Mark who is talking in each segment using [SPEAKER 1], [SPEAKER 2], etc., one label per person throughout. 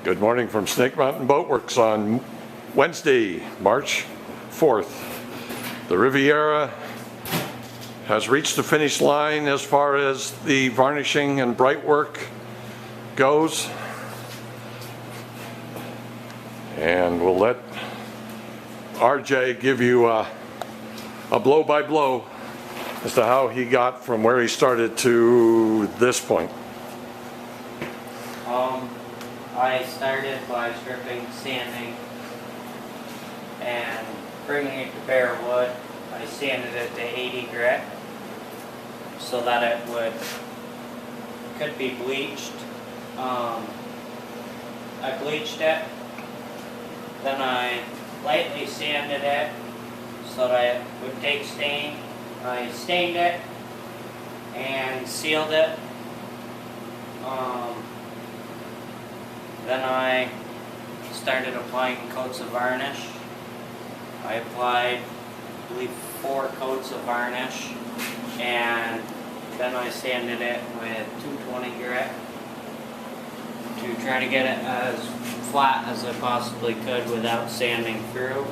[SPEAKER 1] Good morning from Snake Mountain Boat Works on Wednesday, March 4th. The Riviera has reached the finish line as far as the varnishing and bright work goes. And we'll let RJ give you a blow-by-blow as to how he got from where he started to this point.
[SPEAKER 2] I started by stripping, sanding, and bringing it to bare wood. I sanded it to 80 grit so that it could be bleached. I bleached it, then I lightly sanded it so that it would take stain. I stained it and sealed it. Then I started applying coats of varnish. I applied, I believe, 4 coats of varnish, and then I sanded it with 220 grit to try to get it as flat as I possibly could without sanding through.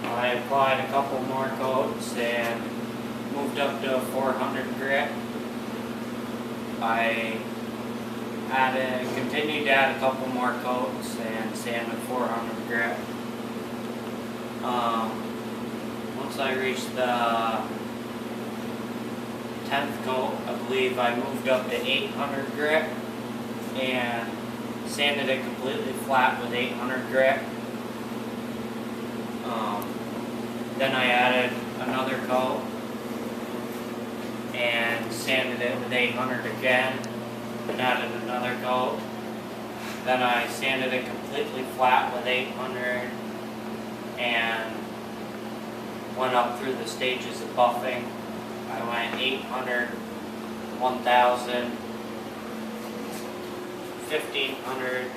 [SPEAKER 2] I applied a couple more coats and moved up to 400 grit. I continued to add a couple more coats and sanded 400 grit. Once I reached the 10th coat, I believe I moved up to 800 grit and sanded it completely flat with 800 grit. Then I added another coat and sanded it with 800 again. And added another coat. Then I sanded it completely flat with 800 and went up through the stages of buffing. I went 800, 1000, 1500,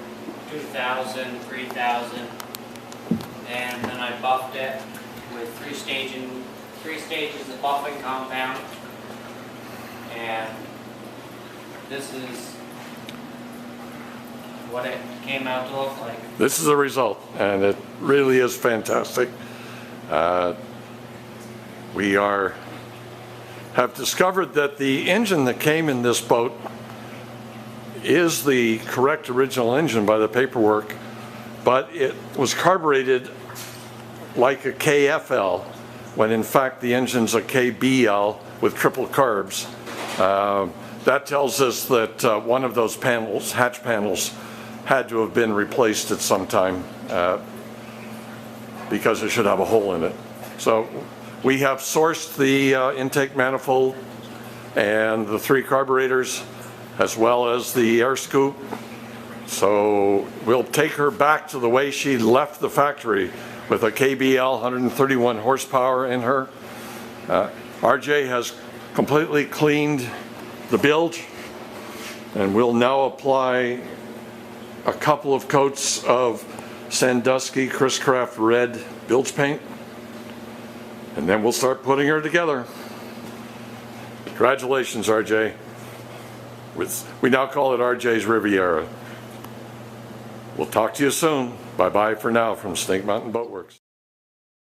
[SPEAKER 2] 2000, 3000, and then I buffed it with three stages of buffing compound. And this is what it came out to look like.
[SPEAKER 1] This is the result, and it really is fantastic. We have discovered that the engine that came in this boat is the correct original engine by the paperwork, but it was carbureted like a KFL, when in fact the engine's a KBL with triple carbs. That tells us that one of those panels, hatch panels, had to have been replaced at some time because it should have a hole in it. So we have sourced the intake manifold and the 3 carburetors as well as the air scoop. So we'll take her back to the way she left the factory with a KBL 131 horsepower in her. RJ has completely cleaned the bilge, and we'll now apply a couple of coats of Sandusky Chris Craft red bilge paint, and then we'll start putting her together. Congratulations, RJ. We now call it RJ's Riviera. We'll talk to you soon. Bye-bye for now from Snake Mountain Boat Works.